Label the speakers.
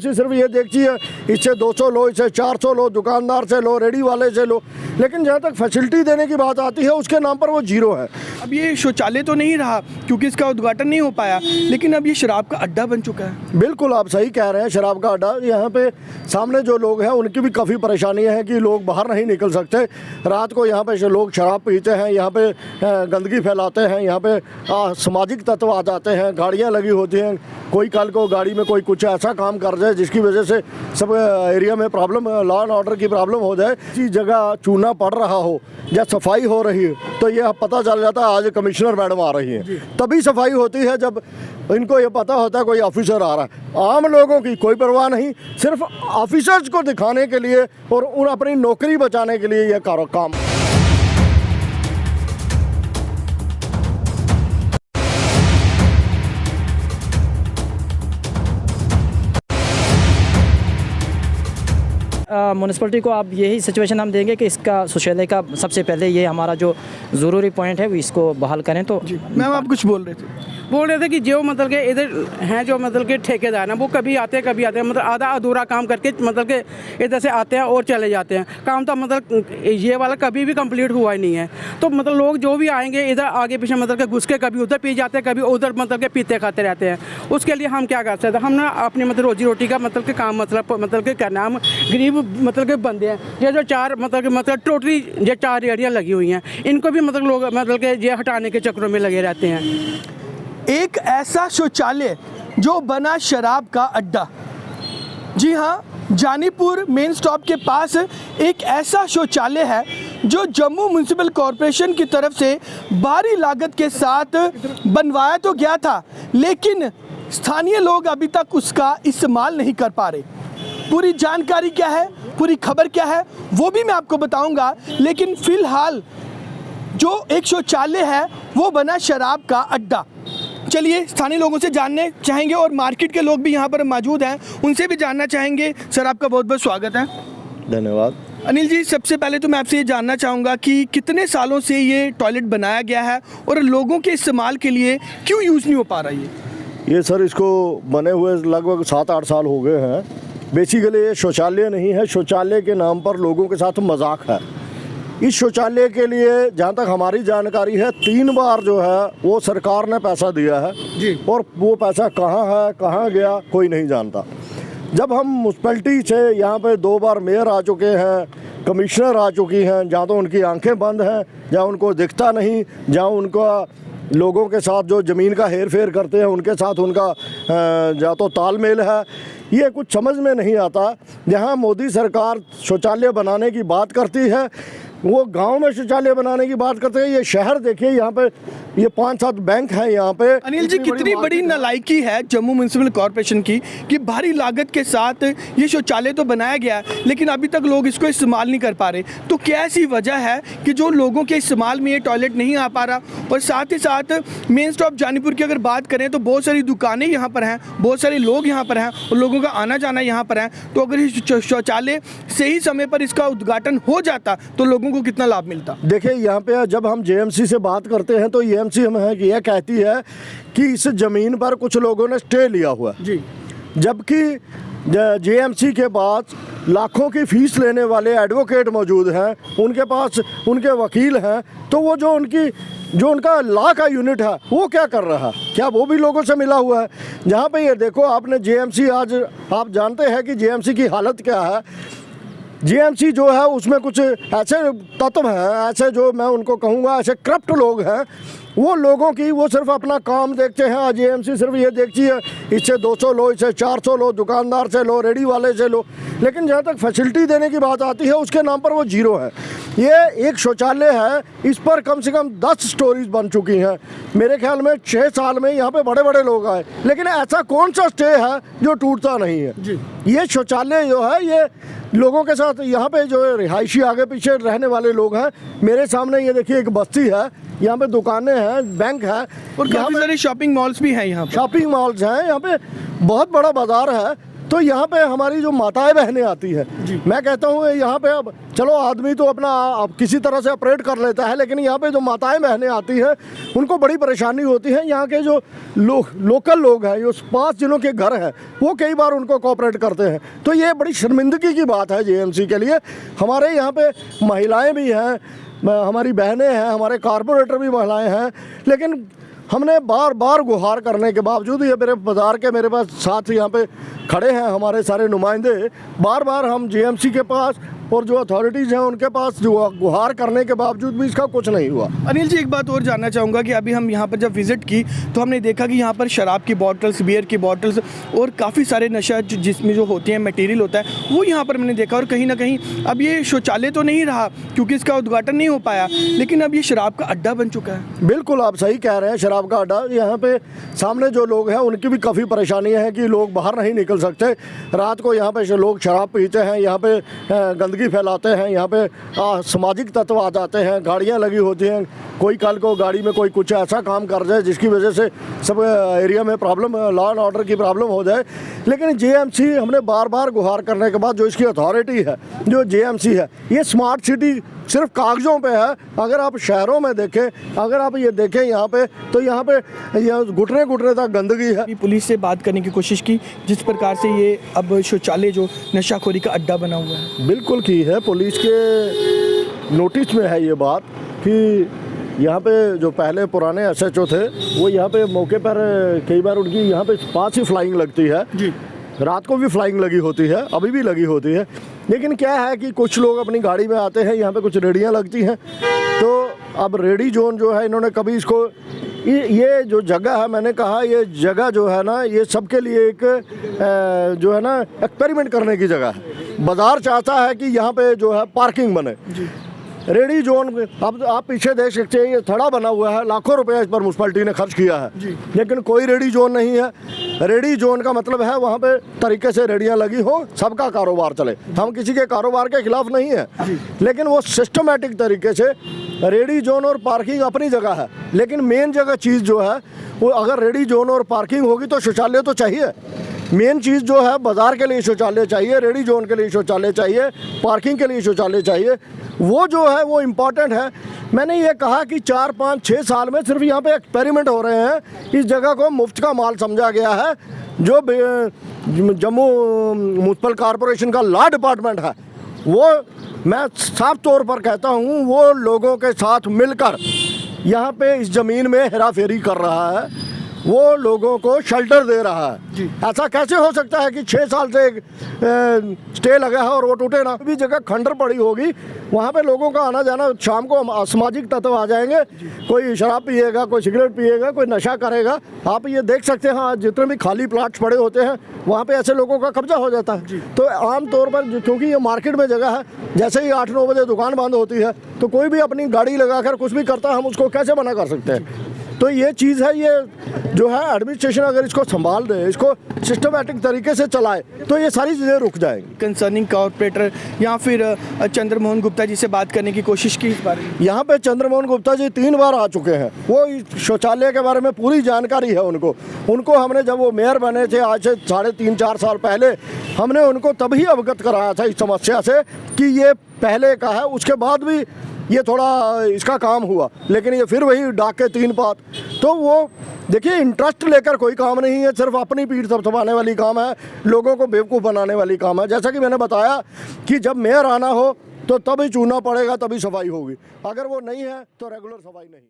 Speaker 1: GMC सिर्फ ये देखती है इससे 200 लो, इससे 400 लो, दुकानदार से लो, रेडी वाले से लो, लेकिन जहाँ तक फैसिलिटी देने की बात आती है उसके नाम पर वो जीरो है।
Speaker 2: अब ये शौचालय तो नहीं रहा क्योंकि इसका उद्घाटन नहीं हो पाया, लेकिन अब ये शराब का अड्डा बन चुका है।
Speaker 1: बिल्कुल आप सही कह रहे हैं, शराब का अड्डा। यहाँ पे सामने जो लोग हैं उनकी भी काफ़ी परेशानी है कि लोग बाहर नहीं निकल सकते। रात को यहाँ पे लोग शराब पीते हैं, यहाँ पे गंदगी फैलाते हैं, यहाँ पे सामाजिक तत्व आ जाते हैं, गाड़ियाँ लगी होती हैं, कोई कल को गाड़ी में कोई कुछ ऐसा काम कर जाए जिसकी वजह से सब एरिया में प्रॉब्लम, लॉ एंड ऑर्डर की प्रॉब्लम हो जाए। किसी जगह चूना पड़ रहा हो या सफाई हो रही है तो ये पता चल जाता है आज कमिश्नर मैडम आ रही है, तभी सफाई होती है जब इनको ये पता होता है कोई ऑफिसर आ रहा है। आम लोगों की कोई परवाह नहीं, सिर्फ ऑफिसर्स को दिखाने के लिए और उन अपनी नौकरी बचाने के लिए ये काम।
Speaker 3: म्यूनसिपलिटी को आप यही सिचुएशन हम देंगे कि इसका शौचालय का सबसे पहले ये हमारा जो ज़रूरी पॉइंट है वो इसको बहाल करें। तो
Speaker 2: मैम आप कुछ बोल रहे थे कि जो मतलब के इधर हैं जो मतलब के ठेकेदार हैं वो कभी आते हैं मतलब आधा अधूरा काम करके मतलब के इधर से आते हैं और चले जाते हैं। काम तो मतलब ये वाला कभी भी कंप्लीट हुआ ही नहीं है। तो मतलब लोग जो भी आएंगे इधर आगे पीछे मतलब के घुस के कभी उधर पी जाते हैं, कभी उधर मतलब के पीते खाते रहते हैं। उसके लिए हम क्या कर सकते हैं? हम ना अपनी मतलब रोजी रोटी का मतलब के काम मतलब के करना, हम गरीब मतलब के बंदे हैं। ये जो चार मतलब टोटली ये 4 रेहड़ियाँ लगी हुई हैं, इनको भी मतलब लोग मतलब के ये हटाने के चक्रों में लगे रहते हैं।
Speaker 4: एक ऐसा शौचालय जो बना शराब का अड्डा। जी हाँ, जानीपुर मेन स्टॉप के पास एक ऐसा शौचालय है जो जम्मू म्यूनिसिपल कॉरपोरेशन की तरफ से भारी लागत के साथ बनवाया तो गया था, लेकिन स्थानीय लोग अभी तक उसका इस्तेमाल नहीं कर पा रहे। पूरी जानकारी क्या है, पूरी खबर क्या है वो भी मैं आपको बताऊंगा, लेकिन फिलहाल जो एक शौचालय है वो बना शराब का अड्डा। चलिए स्थानीय लोगों से जानने चाहेंगे और मार्केट के लोग भी यहाँ पर मौजूद हैं, उनसे भी जानना चाहेंगे। सर आपका बहुत बहुत स्वागत है।
Speaker 1: धन्यवाद।
Speaker 4: अनिल जी, सबसे पहले तो मैं आपसे ये जानना चाहूँगा कि कितने सालों से ये टॉयलेट बनाया गया है और लोगों के इस्तेमाल के लिए क्यों यूज़ नहीं हो पा रहा
Speaker 1: ये सर इसको बने हुए लगभग 7-8 साल हो गए हैं। बेसिकली ये शौचालय नहीं है, शौचालय के नाम पर लोगों के साथ मजाक है। इस शौचालय के लिए जहाँ तक हमारी जानकारी है 3 बार जो है वो सरकार ने पैसा दिया है जी, और वो पैसा कहाँ है कहाँ गया कोई नहीं जानता। जब हम म्यूनसिपैलिटी से यहाँ पे 2 बार मेयर आ चुके हैं, कमिश्नर आ चुकी हैं, जहाँ तो उनकी आंखें बंद हैं, जहाँ उनको दिखता नहीं, जहाँ उनका लोगों के साथ जो ज़मीन का हेर फेर करते हैं उनके साथ उनका या तो तालमेल है, ये कुछ समझ में नहीं आता। जहाँ मोदी सरकार शौचालय बनाने की बात करती है वो गांव में शौचालय बनाने की बात करते हैं। ये शहर देखिए, यहाँ पे ये 5-7 बैंक हैं यहाँ पे।
Speaker 4: अनिल जी, कितनी बड़ी नालायकी है जम्मू म्यूनिसिपल कॉरपोरेशन की कि भारी लागत के साथ ये शौचालय तो बनाया गया लेकिन अभी तक लोग इसको इस्तेमाल नहीं कर पा रहे। तो क्या ऐसी वजह है कि जो लोगों के इस्तेमाल में ये टॉयलेट नहीं आ पा रहा? और साथ ही साथ मेन स्टॉप जानीपुर की अगर बात करें तो बहुत सारी दुकानें यहाँ पर हैं, बहुत सारे लोग यहाँ पर हैं और लोगों का आना जाना यहाँ पर है। तो अगर इस शौचालय सही समय पर इसका उद्घाटन हो जाता तो लोगों को कितना लाभ मिलता?
Speaker 1: देखिए, यहाँ पे जब हम जेएमसी से बात करते हैं तो एएमसी हमें यह कहती है कि इस ज़मीन पर कुछ लोगों ने स्टे लिया हुआ जी, जबकि जेएमसी के पास लाखों की फीस लेने वाले एडवोकेट मौजूद हैं, उनके पास उनके वकील हैं। तो वो जो उनका लॉ का यूनिट है वो क्या कर रहा है? क्या वो भी लोगों से मिला हुआ है? जहाँ पे ये देखो आपने जेएमसी, आज आप जानते हैं कि जेएमसी की हालत क्या है। जेएमसी जो है उसमें कुछ ऐसे तत्व हैं, ऐसे जो मैं उनको कहूँगा ऐसे करप्ट लोग हैं, वो लोगों की वो सिर्फ अपना काम देखते हैं। जेएमसी सिर्फ ये देखती है इससे 200 लो, इससे 400 लो, दुकानदार से लो, रेडी वाले से लो, लेकिन जहाँ तक फैसिलिटी देने की बात आती है उसके नाम पर वो जीरो है। ये एक शौचालय है, इस पर कम से कम 10 स्टोरीज बन चुकी हैं। मेरे ख्याल में 6 साल में यहाँ पे बड़े बड़े लोग आए, लेकिन ऐसा कौन सा स्टे है जो टूटता नहीं है जी? ये शौचालय जो है ये लोगों के साथ, यहाँ पे जो रिहायशी आगे पीछे रहने वाले लोग हैं, मेरे सामने ये देखिए एक बस्ती है, यहाँ पे दुकानें हैं, बैंक है और
Speaker 4: काफ़ी सारे शॉपिंग मॉल्स भी हैं। यहाँ
Speaker 1: शॉपिंग मॉल्स हैं, यहाँ पे बहुत बड़ा बाजार है। तो यहाँ पे हमारी जो माताएं बहनें आती हैं, मैं कहता हूँ यहाँ पे अब चलो आदमी तो अपना अब किसी तरह से ऑपरेट कर लेता है, लेकिन यहाँ पे जो माताएं बहनें आती हैं उनको बड़ी परेशानी होती है। यहाँ के जो लोकल लोग हैं, जो 5 जिलों के घर हैं, वो कई बार उनको कोऑपरेट करते हैं। तो ये बड़ी शर्मिंदगी की बात है जेएमसी के लिए। हमारे यहाँ पे महिलाएं भी हैं, हमारी बहनें हैं, हमारे कारपोरेटर भी महिलाएं हैं, लेकिन हमने बार बार गुहार करने के बावजूद, ये मेरे बाज़ार के मेरे पास साथ यहाँ पे खड़े हैं हमारे सारे नुमाइंदे, बार बार हम जेएमसी के पास और जो अथॉरिटीज़ हैं उनके पास जो गुहार करने के बावजूद भी इसका कुछ नहीं हुआ।
Speaker 4: अनिल जी, एक बात और जानना चाहूँगा कि अभी हम यहाँ पर जब विज़िट की तो हमने देखा कि यहाँ पर शराब की बॉटल्स, बियर की बॉटल्स और काफ़ी सारे नशा जिसमें जो होते हैं मटेरियल होता है वो यहाँ पर मैंने देखा। और कहीं ना कहीं अब ये शौचालय तो नहीं रहा क्योंकि इसका उद्घाटन नहीं हो पाया, लेकिन अब ये शराब का अड्डा बन चुका है।
Speaker 1: बिल्कुल आप सही कह रहे हैं, शराब का अड्डा। यहाँ पे सामने जो लोग हैं उनकी भी काफ़ी परेशानी है कि लोग बाहर नहीं निकल सकते। रात को यहाँ पे लोग शराब पीते हैं, यहाँ पे गंदगी फैलाते हैं, यहाँ पे सामाजिक तत्व आ जाते हैं, गाड़ियाँ लगी होती हैं, कोई कल को गाड़ी में कोई कुछ ऐसा काम कर जाए जिसकी वजह से सब एरिया में प्रॉब्लम, लॉ एंड ऑर्डर की प्रॉब्लम हो जाए। लेकिन जेएमसी हमने बार बार गुहार करने के बाद जो इसकी अथॉरिटी है, जो जेएमसी है, ये स्मार्ट सिटी सिर्फ कागज़ों पे है। अगर आप शहरों में देखें, अगर आप ये देखें यहाँ पे, तो यहाँ पे घुटने घुटने तक गंदगी है।
Speaker 4: अभी पुलिस से बात करने की कोशिश की जिस प्रकार से ये अब शौचालय जो नशाखोरी का अड्डा बना हुआ है।
Speaker 1: बिल्कुल की है, पुलिस के नोटिस में है ये बात कि यहाँ पे जो पहले पुराने एसएचओ थे वो यहाँ पे मौके पर कई बार उनकी यहाँ पे पास ही फ्लाइंग लगती है जी, रात को भी फ्लाइंग लगी होती है, अभी भी लगी होती है। लेकिन क्या है कि कुछ लोग अपनी गाड़ी में आते हैं, यहाँ पे कुछ रेडियाँ लगती हैं, तो अब रेडी जोन जो है इन्होंने कभी इसको ये जो जगह है, मैंने कहा ये जगह जो है ना, ये सबके लिए एक जो है ना एक्सपेरिमेंट करने की जगह है। बाज़ार चाहता है कि यहाँ पे जो है पार्किंग बने, रेडी जोन। अब आप पीछे देख सकते हैं, ये थड़ा बना हुआ है, लाखों रुपए इस पर म्युनिसिपैलिटी ने खर्च किया है, लेकिन कोई रेडी जोन नहीं है। रेडी जोन का मतलब है वहाँ पे तरीके से रेडियाँ लगी हो, सबका कारोबार चले। हम किसी के कारोबार के खिलाफ नहीं है, लेकिन वो सिस्टमेटिक तरीके से रेडी जोन और पार्किंग अपनी जगह है, लेकिन मेन जगह चीज़ जो है वो, अगर रेडी जोन और पार्किंग होगी तो शौचालय तो चाहिए। मेन चीज़ जो है, बाज़ार के लिए शौचालय चाहिए, रेडी जोन के लिए शौचालय चाहिए, पार्किंग के लिए शौचालय चाहिए, वो जो है वो इम्पॉर्टेंट है। मैंने ये कहा कि 4, 5, 6 साल में सिर्फ यहाँ पे एक्सपेरिमेंट हो रहे हैं। इस जगह को मुफ्त का माल समझा गया है। जो जम्मू म्यूनसिपल कॉरपोरेशन का लॉ डिपार्टमेंट है, वो मैं साफ तौर पर कहता हूँ, वो लोगों के साथ मिलकर यहाँ पे इस ज़मीन में हेराफेरी कर रहा है, वो लोगों को शेल्टर दे रहा है। ऐसा कैसे हो सकता है कि 6 साल से स्टे लगा है और वो टूटे ना? भी जगह खंडर पड़ी होगी, वहाँ पे लोगों का आना जाना, शाम को असामाजिक तत्व आ जाएंगे, कोई शराब पिएगा, कोई सिगरेट पिएगा, कोई नशा करेगा। आप ये देख सकते हैं, हाँ, जितने भी खाली प्लाट्स पड़े होते हैं वहाँ पे ऐसे लोगों का कब्जा हो जाता है। तो आम तौर पर क्योंकि ये मार्केट में जगह है, जैसे ही 8-9 बजे दुकान बंद होती है तो कोई भी अपनी गाड़ी लगाकर कुछ भी करता है, हम उसको कैसे मना कर सकते हैं? तो ये चीज़ है, ये जो है एडमिनिस्ट्रेशन अगर इसको संभाल दे, इसको सिस्टमेटिक तरीके से चलाए, तो ये सारी चीज़ें रुक जाएंगी।
Speaker 4: कंसर्निंग कॉर्पोरेटर या फिर चंद्रमोहन गुप्ता जी से बात करने की कोशिश की इस बारे में?
Speaker 1: यहाँ पे चंद्रमोहन गुप्ता जी 3 बार आ चुके हैं। वो शौचालय के बारे में पूरी जानकारी है उनको हमने, जब वो मेयर बने थे आज से 3.5-4 साल पहले, हमने उनको तभी अवगत कराया था इस समस्या से कि ये पहले का है। उसके बाद भी ये थोड़ा इसका काम हुआ, लेकिन ये फिर वही डाके 3 बात। तो वो देखिए, इंटरेस्ट लेकर कोई काम नहीं है, सिर्फ अपनी पीठ थपथपाने वाली काम है, लोगों को बेवकूफ़ बनाने वाली काम है। जैसा कि मैंने बताया कि जब मेयर आना हो तो तभी चूना पड़ेगा, तभी सफाई होगी। अगर वो नहीं है तो रेगुलर सफाई नहीं।